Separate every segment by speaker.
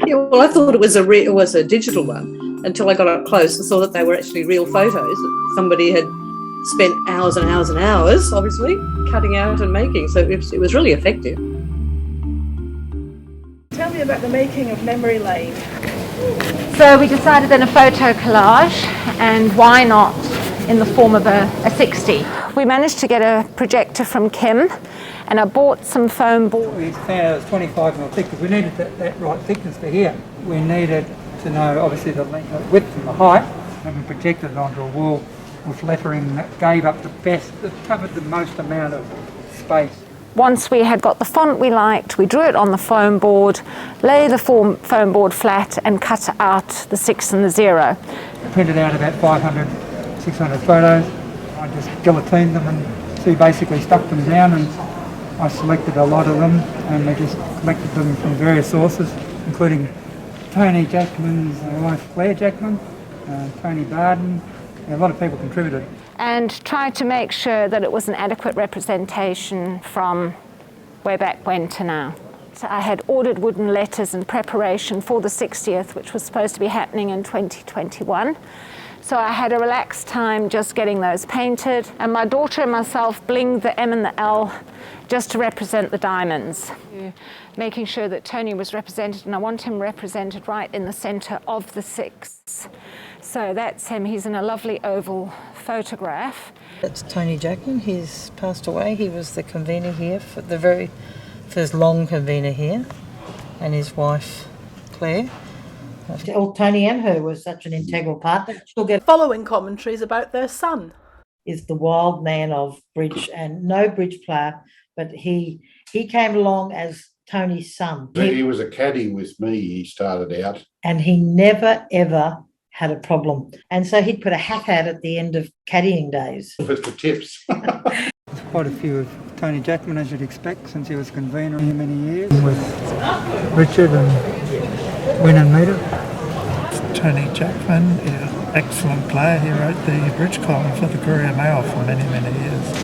Speaker 1: Yeah, well, I thought it was a digital one until I got up close and saw that they were actually real photos. Somebody had spent hours and hours and hours, obviously, cutting out and making. So it was really effective.
Speaker 2: Tell me about the making of Memory Lane.
Speaker 3: So we decided then a photo collage, and why not in the form of a 60. We managed to get a projector from Kim, and I bought some foam board.
Speaker 4: We found it was 25mm thick because we needed that right thickness for here. We needed to know obviously the width and the height, and we projected it onto a wall with lettering that gave up the best, that covered the most amount of space.
Speaker 3: Once we had got the font we liked, we drew it on the foam board, lay the foam board flat and cut out the 6 and the 0.
Speaker 4: I printed out about 500, 600 photos. I just guillotined them and so basically stuck them down, and I selected a lot of them and we just collected them from various sources, including Tony Jackman's wife Claire Jackman, Tony Barden. A lot of people contributed.
Speaker 3: And tried to make sure that it was an adequate representation from way back when to now. So I had ordered wooden letters in preparation for the 60th, which was supposed to be happening in 2021. So I had a relaxed time just getting those painted, and my daughter and myself blinged the M and the L just to represent the diamonds. Making sure that Tony was represented, and I want him represented right in the centre of the 6. So that's him. He's in a lovely oval photograph.
Speaker 5: That's Tony Jackman. He's passed away. He was the convener here for the very first long convener here, and his wife Claire.
Speaker 6: Tony and her was such an integral part that she'll get.
Speaker 2: Following commentaries about their son.
Speaker 6: Is the wild man of bridge, and no bridge player, but he came along as Tony's son.
Speaker 7: He was a caddy with me. He started out,
Speaker 6: and he never ever had a problem, and so he'd put a hat out at the end of caddying days.
Speaker 7: with the tips.
Speaker 4: There's quite a few of Tony Jackman, as you'd expect, since he was convener here many years, with Richard and Win and Meter.
Speaker 8: Tony Jackman, excellent player. He wrote the bridge column for the Courier Mail for many, many years.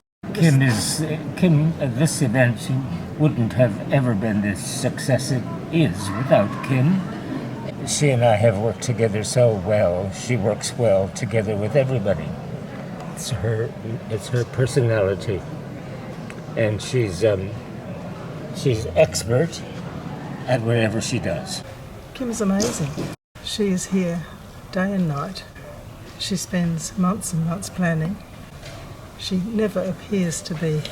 Speaker 9: Kim at this event wouldn't have ever been the success it is without Kim. She and I have worked together so well. She works well together with everybody. It's her personality, and she's expert at whatever she does.
Speaker 2: Kim's amazing. She is here day and night. She spends months and months planning. She never appears to be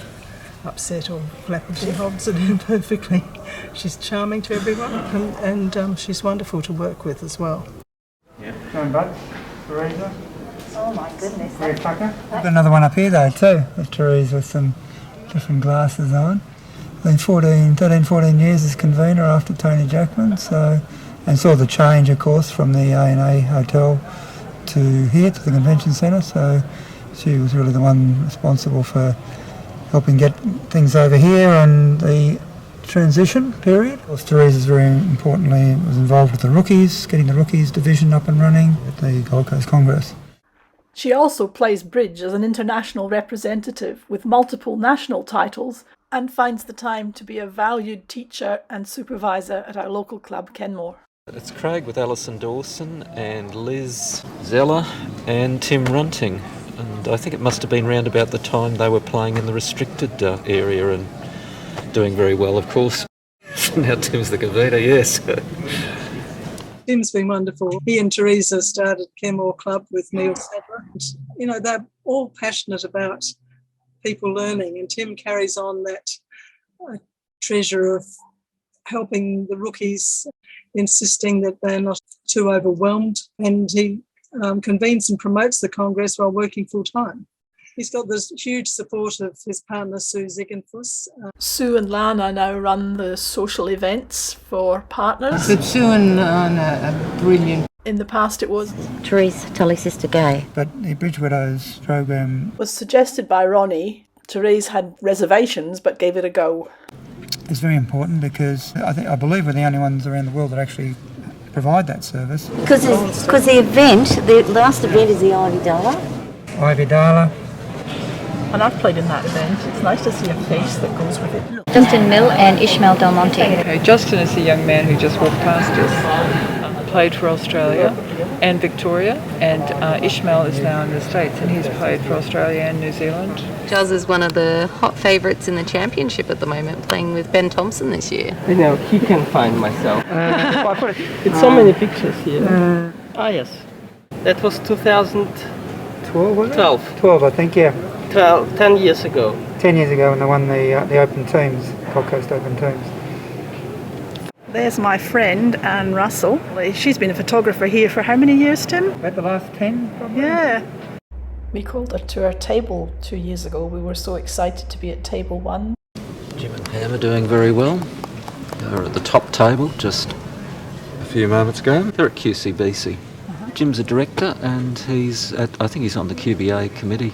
Speaker 2: upset or flapping. She holds it in perfectly. She's charming to everyone, and she's wonderful to work with as well.
Speaker 4: Yeah. John Butts, Teresa.
Speaker 3: Oh my goodness.
Speaker 4: Red Tucker. Got another one up here though too, with Teresa with some different glasses on. Been 13, 14 years as convener after Tony Jackman, and saw the change of course from the A&A Hotel to here, to the convention centre, so she was really the one responsible for helping get things over here and the transition period. Of course, Teresa's very importantly was involved with the rookies, getting the rookies division up and running at the Gold Coast Congress.
Speaker 2: She also plays bridge as an international representative with multiple national titles, and finds the time to be a valued teacher and supervisor at our local club, Kenmore.
Speaker 10: It's Craig with Alison Dawson and Liz Zeller and Tim Runting. And I think it must have been round about the time they were playing in the restricted area and doing very well, of course. Now Tim's the convener, yes.
Speaker 2: Tim's been wonderful. He and Teresa started Kenmore Club with Neil Sadler. They're all passionate about people learning, and Tim carries on that treasure of helping the rookies, insisting that they're not too overwhelmed, and he convenes and promotes the Congress while working full-time. He's got this huge support of his partner Sue Ziegenfuss. Sue and Lana now run the social events for partners.
Speaker 5: But Sue and Lana are brilliant.
Speaker 2: In the past it was
Speaker 6: Therese, Tully's sister Gay.
Speaker 4: But the Bridge Widows program
Speaker 2: was suggested by Ronnie. Therese had reservations but gave it a go.
Speaker 4: It's very important because I believe we're the only ones around the world that actually provide that service.
Speaker 11: Because the last event is the Ivy Dala.
Speaker 4: Ivy Dala.
Speaker 2: And I've played in that event. It's nice to see a face that goes
Speaker 12: goes with it. Look.
Speaker 11: Justin Mill and Ishmael Del Monte.
Speaker 13: Okay, Justin is the young man who just walked past us, played for Australia and Victoria, and Ishmael is now in the States and he's played for Australia and New Zealand.
Speaker 14: Juz is one of the hot favourites in the championship at the moment, playing with Ben Thompson this year.
Speaker 15: You know, he can find myself. It's so many pictures here. Yes. That was 2012, was it?
Speaker 4: 12, I think, yeah.
Speaker 15: 10 years ago.
Speaker 4: 10 years ago when they won the Open Teams, Gold Coast Open Teams.
Speaker 12: There's my friend, Anne Russell. She's been a photographer here for how many years, Tim?
Speaker 4: About the last 10, probably?
Speaker 12: Yeah.
Speaker 16: We called it to our table 2 years ago. We were so excited to be at table 1.
Speaker 10: Jim and Pam are doing very well. They were at the top table just a few moments ago. They're at QCBC. Jim's a director and I think he's on the QBA committee.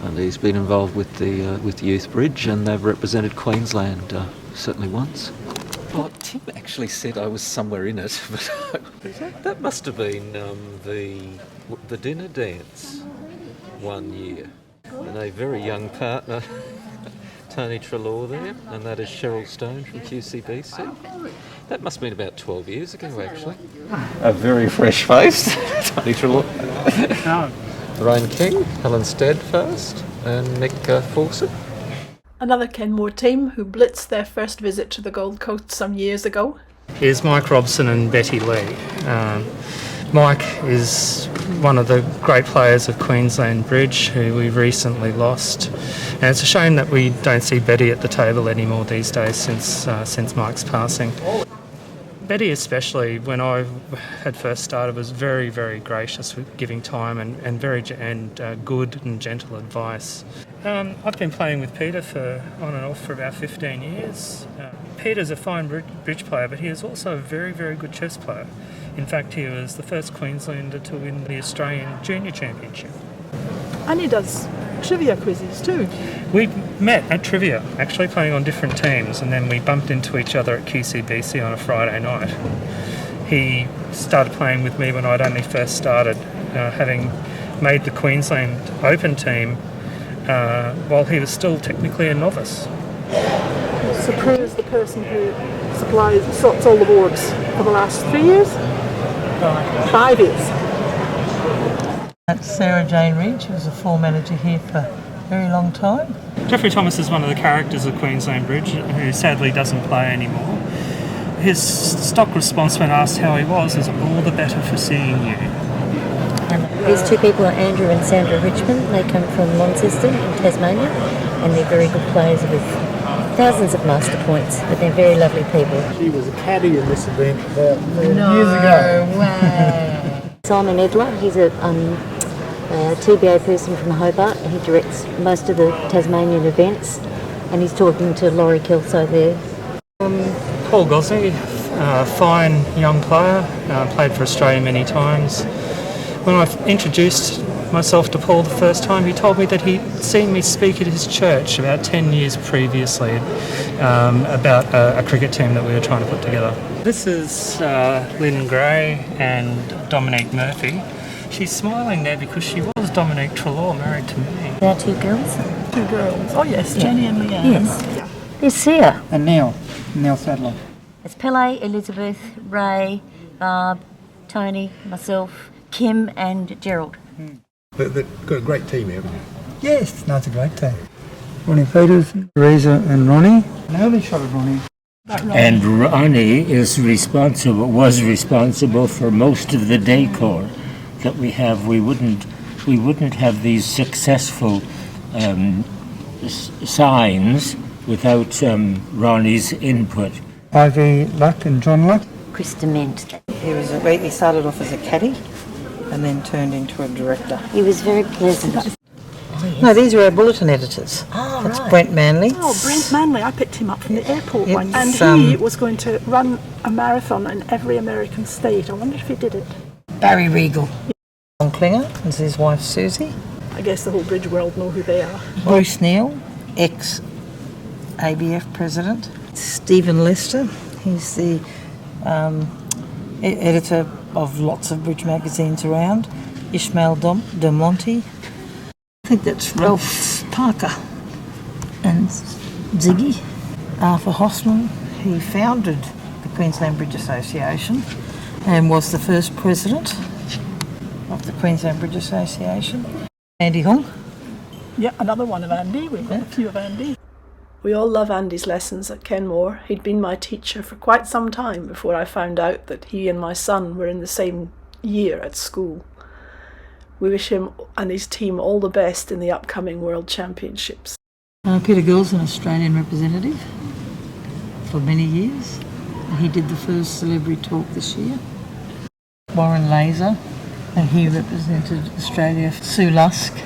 Speaker 10: And he's been involved with the Youth Bridge, and they've represented Queensland certainly once. Well, Tim actually said I was somewhere in it, but that must have been the dinner dance one year. And a very young partner, Tony Treloar there, and that is Cheryl Stone from QCBC. That must have been about 12 years ago, actually. A very fresh face, Tony Treloar. Lorraine King, Helen Steadfast, and Nick Fawcett.
Speaker 16: Another Kenmore team who blitzed their first visit to the Gold Coast some years ago.
Speaker 17: Here's Mike Robson and Betty Lee. Mike is one of the great players of Queensland Bridge who we recently lost. And it's a shame that we don't see Betty at the table anymore these days since Mike's passing. Betty especially, when I had first started, was very, very gracious with giving time and very good and gentle advice. I've been playing with Peter on and off for about 15 years. Peter's a fine bridge player, but he is also a very, very good chess player. In fact, he was the first Queenslander to win the Australian Junior Championship.
Speaker 12: And he does trivia quizzes too.
Speaker 17: We met at trivia, actually playing on different teams, and then we bumped into each other at QCBC on a Friday night. He started playing with me when I'd only first started, having made the Queensland Open team while he was still technically a novice.
Speaker 12: So Prue is the person who sorts all the boards for the last 3 years? 5 years.
Speaker 5: That's Sarah Jane Ridge, who was a floor manager here for a very long time.
Speaker 17: Jeffrey Thomas is one of the characters of Queensland Bridge, who sadly doesn't play anymore. His stock response when asked how he was all the better for seeing you.
Speaker 11: These two people are Andrew and Sandra Richmond. They come from Launceston in Tasmania, and they're very good players with thousands of master points, but they're very lovely people.
Speaker 18: She was a caddy in this event about years ago.
Speaker 11: No way. Simon Edler, he's a TBA person from Hobart. He directs most of the Tasmanian events, and he's talking to Laurie Kelso there.
Speaker 17: Paul Gosney, fine young player, played for Australia many times. When I introduced myself to Paul the first time, he told me that he'd seen me speak at his church about 10 years previously about a cricket team that we were trying to put together. This is Lynn Gray and Dominique Murphy. She's smiling there because she was Dominique Treloar, married to me.
Speaker 11: There are two girls?
Speaker 12: Two girls. Oh yes,
Speaker 11: Yeah.
Speaker 12: Jenny and Leanne.
Speaker 11: Yes.
Speaker 12: Yeah.
Speaker 11: There's Sia.
Speaker 4: And Neil Sadler.
Speaker 11: It's Pele, Elizabeth, Ray, Barb, Tony, myself, Kim and Gerald.
Speaker 18: They've got a great team, haven't you?
Speaker 4: Yes, no, it's a great team. Ronnie Peters, Teresa and Ronnie. An early shot at Ronnie.
Speaker 9: And Ronnie was responsible for most of the decor that we have. We wouldn't have these successful signs without Ronnie's input.
Speaker 4: Ivy Luck and John Luck.
Speaker 11: Chris Dement.
Speaker 5: He started off as a caddy and then turned into a director.
Speaker 11: He was very pleasant.
Speaker 5: No, these are our bulletin editors.
Speaker 11: Oh,
Speaker 5: That's
Speaker 11: right.
Speaker 5: Brent Manley.
Speaker 12: Oh, Brent Manley. I picked him up from the airport
Speaker 5: It's,
Speaker 12: one, and he was going to run a marathon in every American state. I wonder if he did it.
Speaker 5: Barry Regal. John Klinger, this is his wife Susie.
Speaker 12: I guess the whole bridge world know who they are.
Speaker 5: Bruce Neal, ex-ABF president. Stephen Lester, he's the editor of lots of bridge magazines around. Ishmael Del Monte. I think that's Ralph Parker. And Ziggy. Arthur Hosman, he founded the Queensland Bridge Association and was the first president of the Queensland Bridge Association. Andy Hung.
Speaker 16: Yeah, another one of Andy. We've got a few of Andy. We all love Andy's lessons at Kenmore. He'd been my teacher for quite some time before I found out that he and my son were in the same year at school. We wish him and his team all the best in the upcoming World Championships.
Speaker 5: Peter Gill's an Australian representative for many years. He did the first celebrity talk this year. Warren Laser, and he represented Australia. Sue Lusk,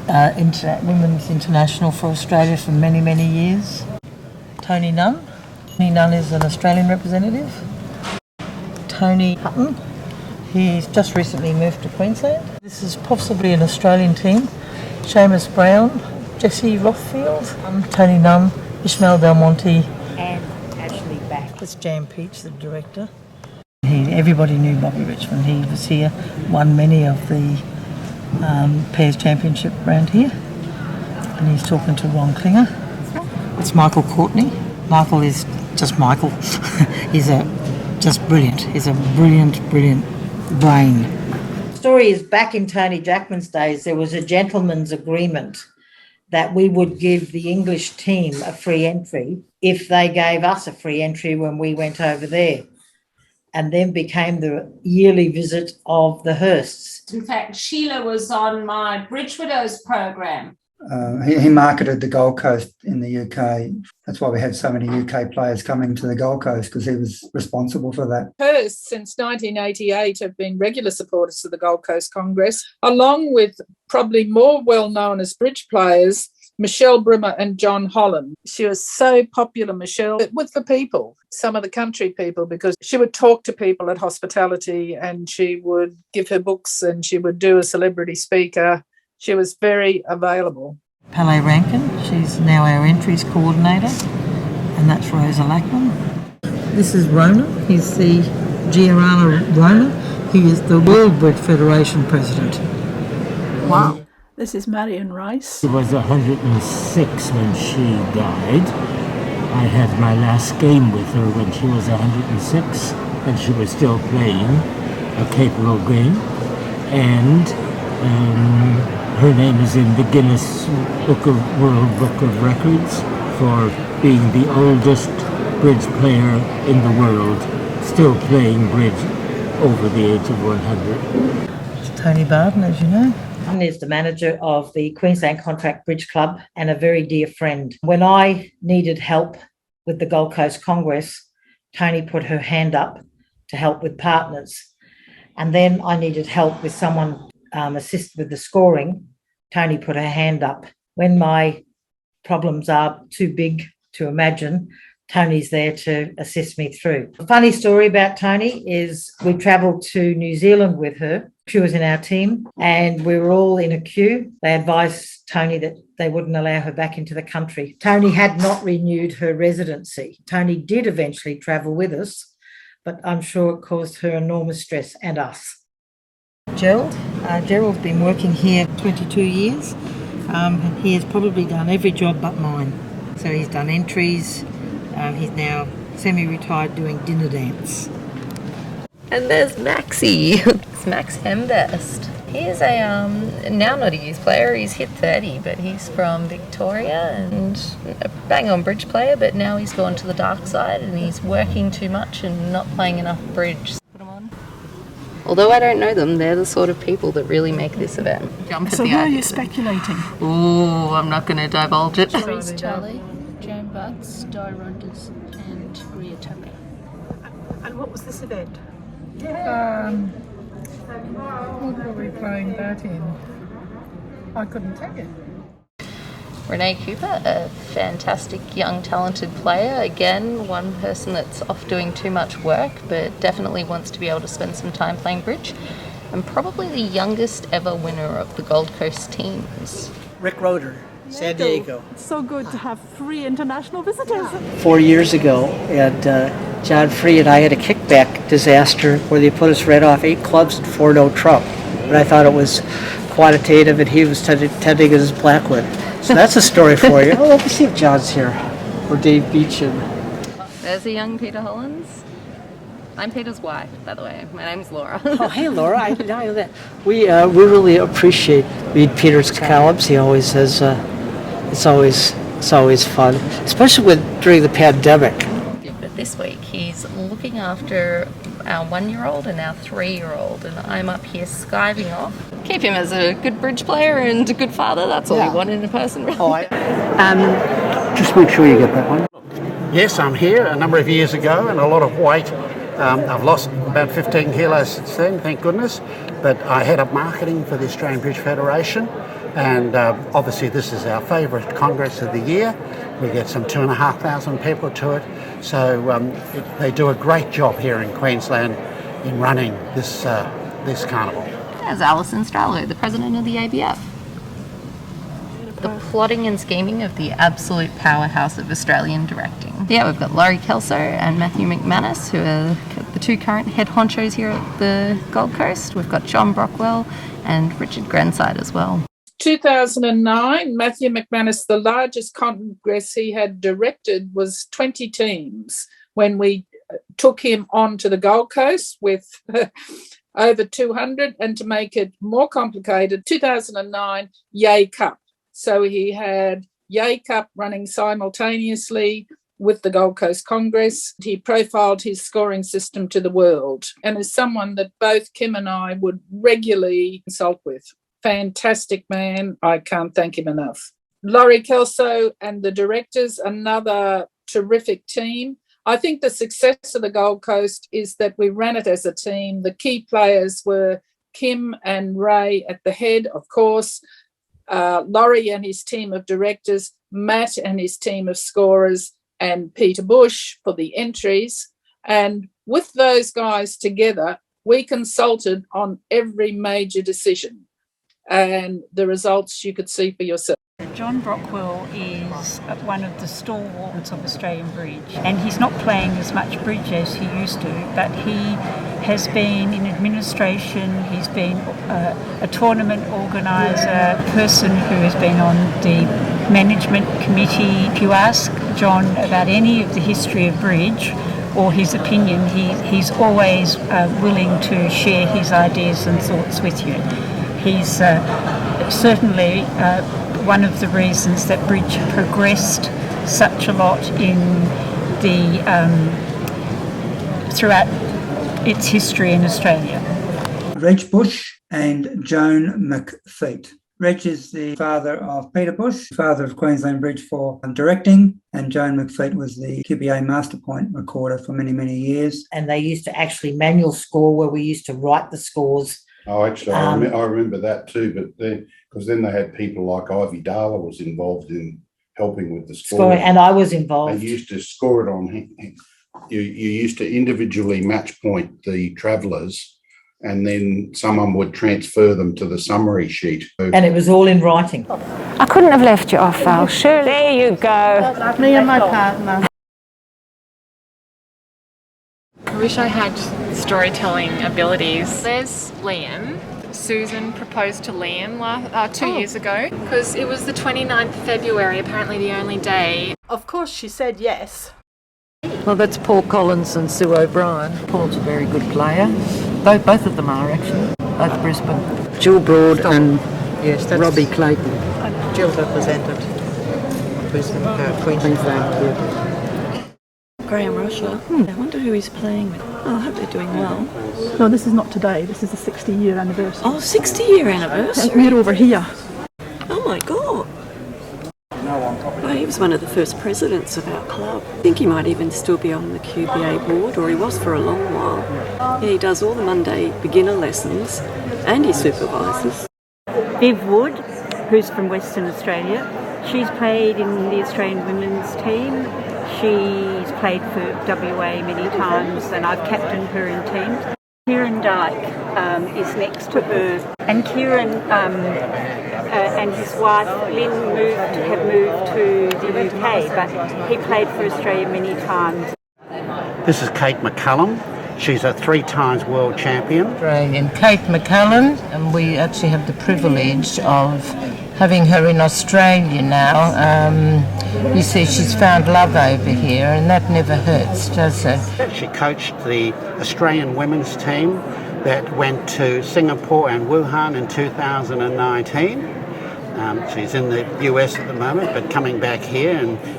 Speaker 5: Women's International for Australia for many, many years. Tony Nunn. Tony Nunn is an Australian representative. Tony Hutton. He's just recently moved to Queensland. This is possibly an Australian team. Seamus Brown, Jesse Rothfield, Tony Nunn, Ishmael Del Monte,
Speaker 6: And Ashley Back.
Speaker 5: That's Jan Peach, the director. Everybody knew Bobby Richmond. He was here, won many of the pairs championship around here. And he's talking to Ron Klinger. It's Michael Courtney. Michael is just Michael. He's just brilliant. He's a brilliant brain.
Speaker 6: The story is back in Tony Jackman's days, there was a gentleman's agreement that we would give the English team a free entry if they gave us a free entry when we went over there, and then became the yearly visit of the Hursts.
Speaker 3: In fact, Sheila was on my Bridge Widows program.
Speaker 4: He marketed the Gold Coast in the UK. That's why we had so many UK players coming to the Gold Coast, because he was responsible for that.
Speaker 12: Hurst, since 1988, have been regular supporters of the Gold Coast Congress, along with probably more well-known as bridge players, Michelle Brimmer and John Holland. She was so popular, Michelle, with the people, some of the country people, because she would talk to people at hospitality and she would give her books and she would do a celebrity speaker. She was very available.
Speaker 5: Pele Rankin, she's now our entries coordinator, and that's Rosa Lackman. This is Rona, he's the Giordano Rona. He is the World Bridge Federation president.
Speaker 16: Wow. This is Marion Rice.
Speaker 9: She was 106 when she died. I had my last game with her when she was 106, and she was still playing a capable game. And her name is in the Guinness World Book of Records for being the oldest bridge player in the world, still playing bridge over the age of 100.
Speaker 5: It's Tony Barton, as you know.
Speaker 6: He is the manager of the Queensland Contract Bridge Club and a very dear friend. When I needed help with the Gold Coast Congress, Tony put her hand up to help with partners. And then I needed help with someone assist with the scoring. Tony put her hand up. When my problems are too big to imagine, Tony's there to assist me through. A funny story about Tony is we travelled to New Zealand with her. She was in our team and we were all in a queue. They advised Tony that they wouldn't allow her back into the country. Tony had not renewed her residency. Tony did eventually travel with us, but I'm sure it caused her enormous stress and us.
Speaker 5: Gerald's been working here 22 years. He has probably done every job but mine. So he's done entries. He's now semi-retired doing dinner dance.
Speaker 14: And there's Maxie. It's Max Hembest. He is a now not a youth player. He's hit 30, but he's from Victoria and a bang on bridge player. But now he's gone to the dark side and he's working too much and not playing enough bridge. Put him on. Although I don't know them, they're the sort of people that really make this event.
Speaker 16: So who are you speculating?
Speaker 14: Oh, I'm not going to divulge it.
Speaker 19: Therese Tully, Joan Butts, Di Ronders and Ria Tucker.
Speaker 16: And what was this event?
Speaker 8: What were we playing that in? I couldn't tell you.
Speaker 14: Renee Cooper, a fantastic young talented player. Again, one person that's off doing too much work but definitely wants to be able to spend some time playing bridge. And probably the youngest ever winner of the Gold Coast teams.
Speaker 15: Rick Roeder, San Diego.
Speaker 12: It's so good to have 3 international visitors.
Speaker 15: 4 years ago, and John Free and I had a kickback disaster where they put us right off 8 clubs and 4-no trump. But I thought it was quantitative and he was tending as Blackwood. So that's a story for you. Oh, let me see if John's here. or Dave Beecham?
Speaker 14: There's a young Peter Hollins. I'm Peter's wife, by the way. My name's Laura.
Speaker 15: Oh, hey, Laura. I didn't know that. We really appreciate read Peter's columns. He always has. It's always fun, especially during the pandemic.
Speaker 14: But this week he's looking after our 1-year-old and our 3-year-old, and I'm up here skiving off. Keep him as a good bridge player and a good father. That's all we want in a person, really.
Speaker 20: Just make sure you get that one. Yes, I'm here a number of years ago and a lot of weight. I've lost about 15 kilos since then, thank goodness. But I head up marketing for the Australian Bridge Federation, and obviously this is our favourite congress of the year. We get some 2,500 people to it, so they do a great job here in Queensland in running this carnival.
Speaker 14: There's Alison Strallo, the president of the ABF. The plotting and scheming of the absolute powerhouse of Australian directing. Yeah, we've got Laurie Kelso and Matthew McManus, who are the two current head honchos here at the Gold Coast. We've got John Brockwell and Richard Grenside as well.
Speaker 12: 2009, Matthew McManus, the largest congress he had directed was 20 teams when we took him on to the Gold Coast with over 200, and to make it more complicated, 2009 Yay Cup. So he had Yay Cup running simultaneously with the Gold Coast Congress. He profiled his scoring system to the world, and is someone that both Kim and I would regularly consult with. Fantastic man. I can't thank him enough. Laurie Kelso and the directors, another terrific team. I think the success of the Gold Coast is that we ran it as a team. The key players were Kim and Ray at the head, of course, Laurie and his team of directors, Matt and his team of scorers, and Peter Bush for the entries. And with those guys together, we consulted on every major decision, and the results you could see for yourself.
Speaker 21: John Brockwell is one of the stalwarts of Australian Bridge, and he's not playing as much bridge as he used to, but he has been in administration, he's been a tournament organiser, person who has been on the management committee. If you ask John about any of the history of bridge or his opinion, he's always willing to share his ideas and thoughts with you. He's certainly one of the reasons that bridge progressed such a lot in the throughout its history in Australia.
Speaker 4: Reg Bush and Joan McFeet. Reg is the father of Peter Bush, father of Queensland Bridge for directing, and Joan McFeet was the QBA Master Point recorder for many, many years.
Speaker 6: And they used to actually manual score, where we used to write the scores.
Speaker 7: Oh, actually, I remember that too, but because then they had people like Ivy Darla was involved in helping with the scoring.
Speaker 6: And I was involved.
Speaker 7: They used to score it on, you used to individually match point the travellers, and then someone would transfer them to the summary sheet.
Speaker 6: And it was all in writing.
Speaker 3: I couldn't have left you off, Val. Sure, there you go.
Speaker 5: Me and my partner.
Speaker 22: I wish I had storytelling abilities. There's Liam. Susan proposed to Liam 2 years ago because it was the 29th of February, apparently the only day.
Speaker 16: Of course, she said yes.
Speaker 5: Well, that's Paul Collins and Sue O'Brien. Paul's a very good player. Both of them are, actually. Both Brisbane. Jill Broad and Robbie Clayton.
Speaker 15: Jill represented Queensland.
Speaker 23: Graham Rusher. I wonder who he's playing with. Oh, I hope they're doing well.
Speaker 16: No, this is not today. This is the 60-year anniversary.
Speaker 23: Oh, 60-year anniversary?
Speaker 16: We're over here.
Speaker 23: Oh my God. Well, he was one of the first presidents of our club. I think he might even still be on the QBA board, or he was for a long while. Yeah, he does all the Monday beginner lessons, and he supervises.
Speaker 21: Viv Wood, who's from Western Australia, she's played in the Australian women's team. She's played for WA many times, and I've captained her in teams. Kieran Dyke is next to her, and Kieran and his wife Lynn have moved to the UK, but he played for Australia many times.
Speaker 20: This is Kate McCullum. She's a 3 times world champion.
Speaker 5: Australian Kate McCullum, and we actually have the privilege of
Speaker 1: having her in Australia now, you see she's found love over here, and that never hurts, does it?
Speaker 20: She coached the Australian women's team that went to Singapore and Wuhan in 2019. She's in the US at the moment, but coming back here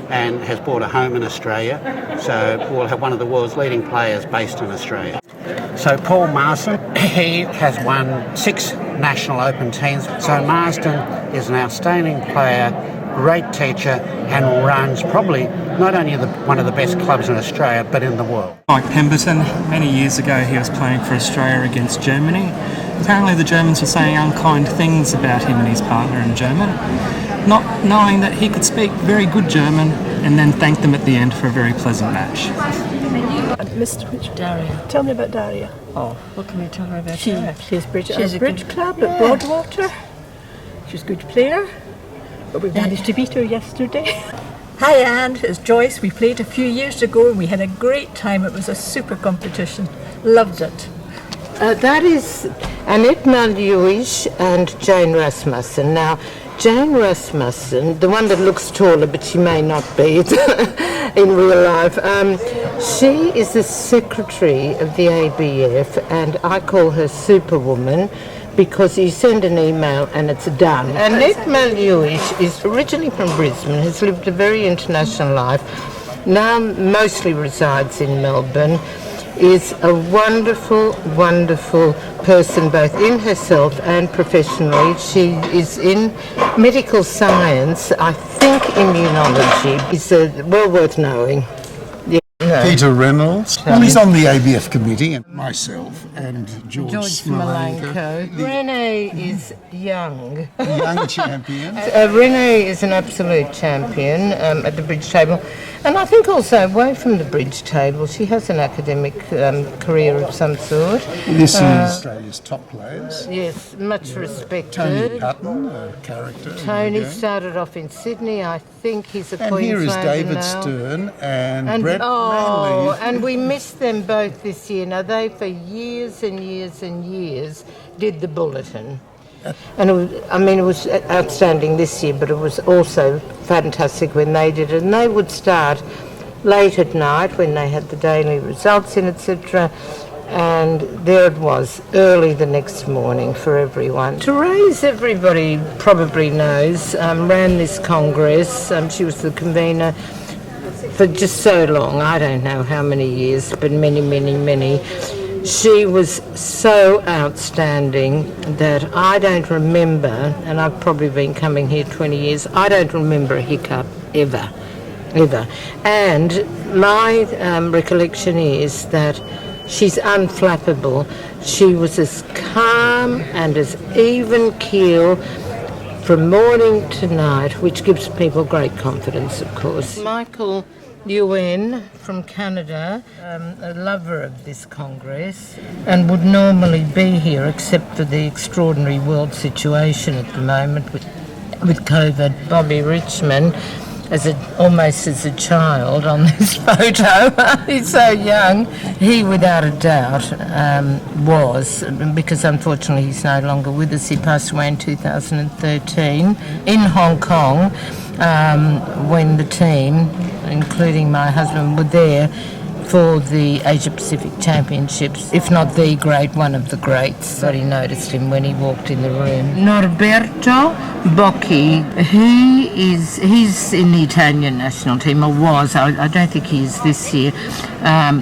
Speaker 20: and has bought a home in Australia. So we'll have one of the world's leading players based in Australia. So Paul Marsden, he has won 6 National Open teams. So Marsden is an outstanding player, great teacher, and runs probably not only one of the best clubs in Australia, but in the world.
Speaker 17: Mike Pemberton, many years ago he was playing for Australia against Germany. Apparently the Germans were saying unkind things about him and his partner in German, not knowing that he could speak very good German, and then thanked them at the end for a very pleasant match.
Speaker 16: Mr. Richard,
Speaker 5: Daria.
Speaker 16: tell me about Daria.
Speaker 5: Oh, what can you tell her about Daria?
Speaker 16: She's bridge at
Speaker 5: She's
Speaker 16: a
Speaker 5: a
Speaker 16: bridge
Speaker 5: good-
Speaker 16: club at Broadwater. She's a good player, but we managed to beat her yesterday.
Speaker 2: Hi Anne, it's Joyce. We played a few years ago and we had a great time. It was a super competition. Loved it.
Speaker 1: That is Annette Maljewish and Jane Rasmussen. Now, Jane Rasmussen, the one that looks taller, but she may not be in real life, she is the secretary of the ABF, and I call her Superwoman because you send an email and it's done. Annette Maljewish is originally from Brisbane, has lived a very international life, now mostly resides in Melbourne, is a wonderful, wonderful person, both in herself and professionally. She is in medical science, I think immunology. Is well worth knowing. Yeah, no.
Speaker 13: Peter Reynolds. Well, he's on the ABF committee, and myself and George
Speaker 1: Smolenko. Renee is young.
Speaker 13: A young champion.
Speaker 1: Renee is an absolute champion at the bridge table. And I think also away from the bridge table, she has an academic career of some sort.
Speaker 13: This is Australia's top players.
Speaker 1: Yes, much respected.
Speaker 13: Tony Patton, a character.
Speaker 1: Tony started off in Sydney. I think he's a
Speaker 13: And here is
Speaker 1: Queenslander
Speaker 13: David
Speaker 1: now.
Speaker 13: Stern and Brett
Speaker 1: Oh,
Speaker 13: Manley.
Speaker 1: and we missed them both this year. Now, they for years and years and years did the bulletin. And it was outstanding this year, but it was also fantastic when they did it. And they would start late at night when they had the daily results in, etc. And there it was, early the next morning for everyone. Therese, everybody probably knows, ran this Congress. She was the convener for just so long, I don't know how many years, but many, many, many. She was so outstanding that I don't remember, and I've probably been coming here 20 years, I don't remember a hiccup ever. And my recollection is that she's unflappable. She was as calm and as even keel from morning to night, which gives people great confidence, of course. Michael Yuen from Canada, a lover of this Congress, and would normally be here except for the extraordinary world situation at the moment with COVID. Bobby Richmond, almost as a child on this photo, he's so young. He, without a doubt, was, because unfortunately he's no longer with us. He passed away in 2013 in Hong Kong when the team, including my husband, were there for the Asia Pacific Championships, if not the great, one of the greats. But he noticed him when he walked in the room. Norberto Bocchi, he's in the Italian national team, or was, I don't think he is this year,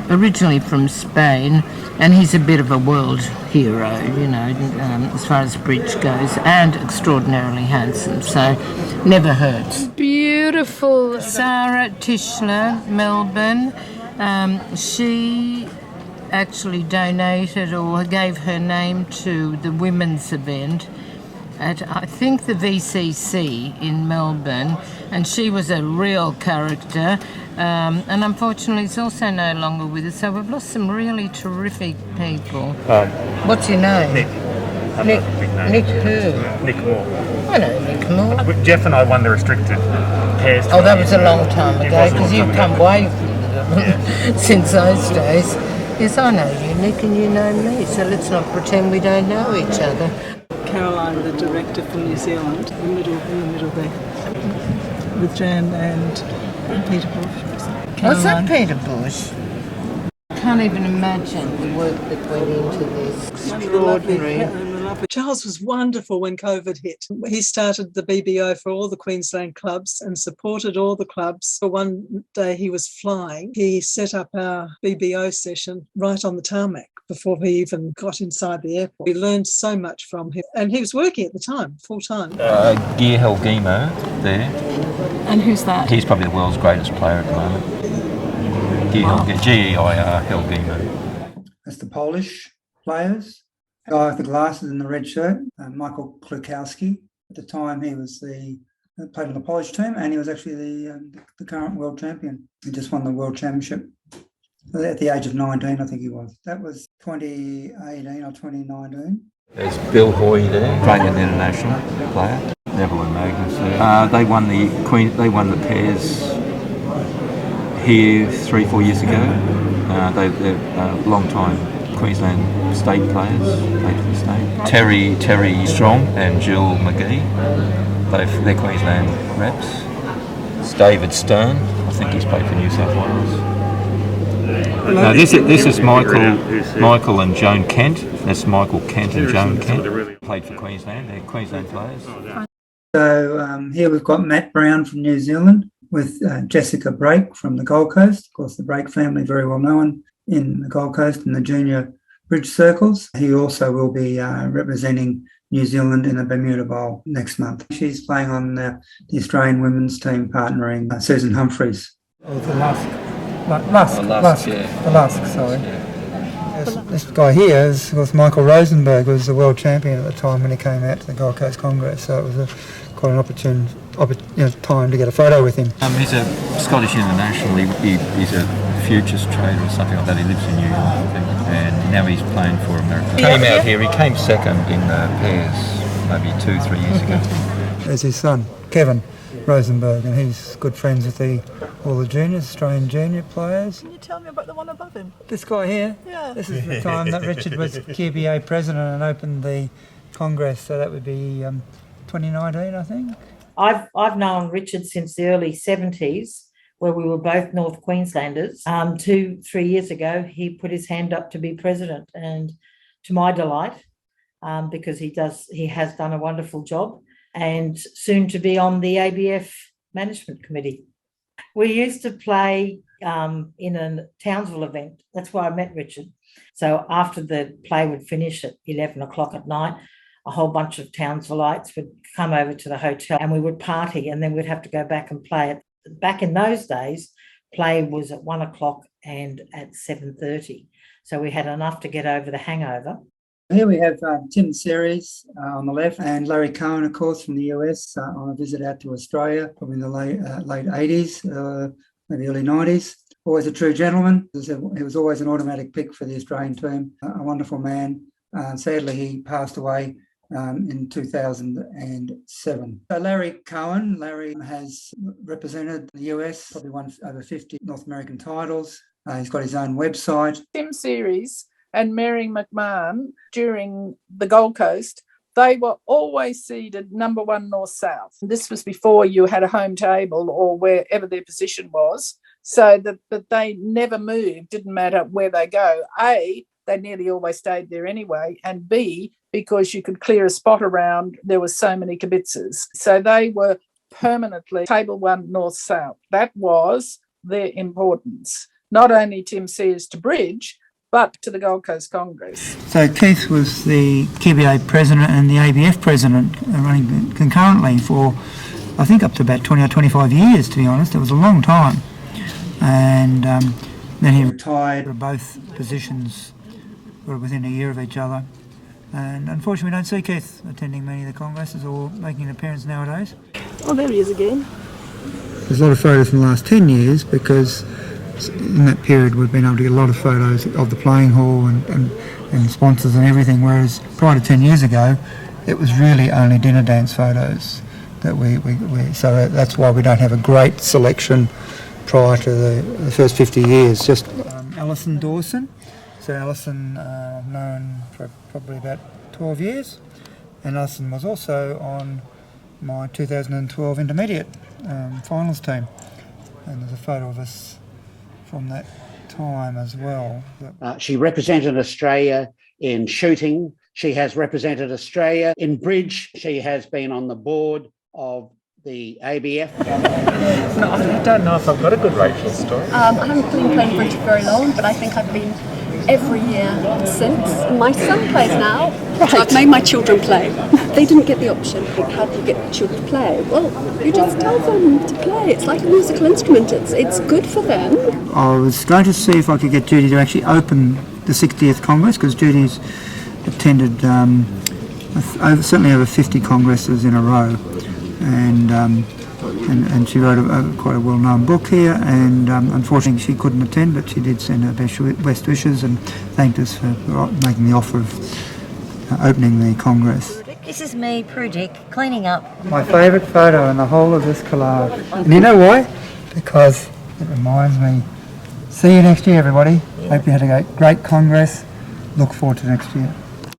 Speaker 1: originally from Spain, and he's a bit of a world hero, as far as bridge goes, and extraordinarily handsome, so never hurts. Beautiful. Sarah Tischler, Melbourne. She actually donated or gave her name to the women's event at, I think, the VCC in Melbourne, and she was a real character, and unfortunately is also no longer with us, so we've lost some really terrific people. What's your name?
Speaker 24: Nick.
Speaker 1: Nick who?
Speaker 24: Nick Moore.
Speaker 1: I know Nick Moore.
Speaker 24: Jeff and I won the restricted pairs.
Speaker 1: Oh, that was a long time
Speaker 24: It
Speaker 1: ago,
Speaker 24: was a long
Speaker 1: because you've
Speaker 24: time
Speaker 1: come
Speaker 24: ago.
Speaker 1: way since those days. Yes, I know you, Nick, and you know me, so let's not pretend we don't know each other.
Speaker 16: Caroline, the director from New Zealand, in the middle there, with Jan and Peter Bush.
Speaker 1: Was that Peter Bush? I can't even imagine the work that went into this. Extraordinary.
Speaker 16: Charles was wonderful when COVID hit. He started the BBO for all the Queensland clubs and supported all the clubs. For one day he was flying, he set up our BBO session right on the tarmac before he even got inside the airport. We learned so much from him. And he was working at the time, full time.
Speaker 9: Geir Helgemo there.
Speaker 16: And who's that?
Speaker 9: He's probably the world's greatest player at the moment. Geir Helgemo.
Speaker 4: That's the Polish players. The guy with the glasses and the red shirt, Michael Klukowski. At the time, he was played on the Polish team, and he was actually the current world champion. He just won the world championship at the age of 19, I think he was. That was 2018 or 2019.
Speaker 9: There's Bill Hoy there, Australian international player. Neville and Magnus there. They won the pairs here 3-4 years ago. They're long time Queensland state players, played for the state. Terry Strong and Jill McGee, they're Queensland reps. It's David Stern, I think he's played for New South Wales. No, this is Michael and Joan Kent. That's Michael Kent and Joan Kent. Played for Queensland, they're Queensland players.
Speaker 4: So here we've got Matt Brown from New Zealand with Jessica Brake from the Gold Coast. Of course, the Brake family, very well known in the Gold Coast in the junior bridge circles. He also will be representing New Zealand in the Bermuda Bowl next month. She's playing on the Australian women's team, partnering Susan Humphries. Oh, the Lusk, sorry. This guy here was Michael Rosenberg, who was the world champion at the time when he came out to the Gold Coast Congress. So it was quite an opportune time to get a photo with him.
Speaker 9: He's a Scottish international. He's a futures trader or something like that. He lives in New York, I think, and now he's playing for America. Came out here. He came second in the pairs maybe 2-3 years ago.
Speaker 4: There's his son, Kevin Rosenberg, and he's good friends with all the juniors, Australian junior players.
Speaker 16: Can you tell me about the one above him?
Speaker 4: This guy here?
Speaker 16: Yeah.
Speaker 4: This is the time that Richard was QBA president and opened the Congress, so that would be 2019, I think.
Speaker 6: I've known Richard since the early 70s, where we were both North Queenslanders. 2-3 years ago, he put his hand up to be president, and to my delight, because he has done a wonderful job, and soon to be on the ABF management committee. We used to play in a Townsville event. That's where I met Richard. So after the play would finish at 11 o'clock at night, a whole bunch of Townsvilleites would come over to the hotel and we would party, and then we'd have to go back and play it. Back in those days, play was at 1 o'clock and at 7:30. So we had enough to get over the hangover.
Speaker 4: Here we have Tim Series on the left, and Larry Cohen, of course, from the US on a visit out to Australia, probably in the late 80s, maybe early 90s. Always a true gentleman. He was always an automatic pick for the Australian team. A wonderful man. Sadly, he passed away in 2007. So Larry Cohen, Larry has represented the US, probably won over 50 North American titles. He's got his own website.
Speaker 12: Tim Series and Mary McMahon during the Gold Coast, they were always seeded number 1 north-south. This was before you had a home table or wherever their position was, so that they never moved, didn't matter where they go. A, they nearly always stayed there anyway, and B, because you could clear a spot around, there were so many kibitzers. So they were permanently table 1 north-south. That was their importance. Not only Tim Sears to bridge, but to the Gold Coast Congress.
Speaker 4: So Keith was the QBA president and the ABF president, running concurrently for, I think, up to about 20 or 25 years, to be honest. It was a long time. And then he retired. Both positions were within a year of each other. And unfortunately, we don't see Keith attending many of the congresses or making an appearance nowadays.
Speaker 16: Oh, there he is again.
Speaker 4: There's a lot of photos in the last 10 years because in that period we've been able to get a lot of photos of the playing hall and sponsors and everything, whereas prior to 10 years ago it was really only dinner dance photos that we so that's why we don't have a great selection prior to the first 50 years. Just Alison Dawson. So Alison, I've known for probably about 12 years, And Alison was also on my 2012 intermediate finals team. And there's a photo of us from that time as well.
Speaker 20: She represented Australia in shooting. She has represented Australia in bridge. She has been on the board of the ABF.
Speaker 8: No, I don't know if I've got a good Rachel story.
Speaker 10: I haven't been playing bridge for very long, but I think I've been every year since. My son plays now. Right. I've made my children play. They didn't get the option. How do you get children to play? Well, you just tell them to play. It's like a musical instrument. It's good for them.
Speaker 4: I was going to see if I could get Judy to actually open the 60th Congress, because Judy's attended certainly over 50 congresses in a row. And she wrote quite a well-known book here, and unfortunately she couldn't attend, but she did send her best wishes and thanked us for making the offer of opening the Congress.
Speaker 11: This is me, Prudick, cleaning up.
Speaker 4: My favourite photo in the whole of this collage. And you know why? Because it reminds me, see you next year everybody. Hope you had a great Congress. Look forward to next year.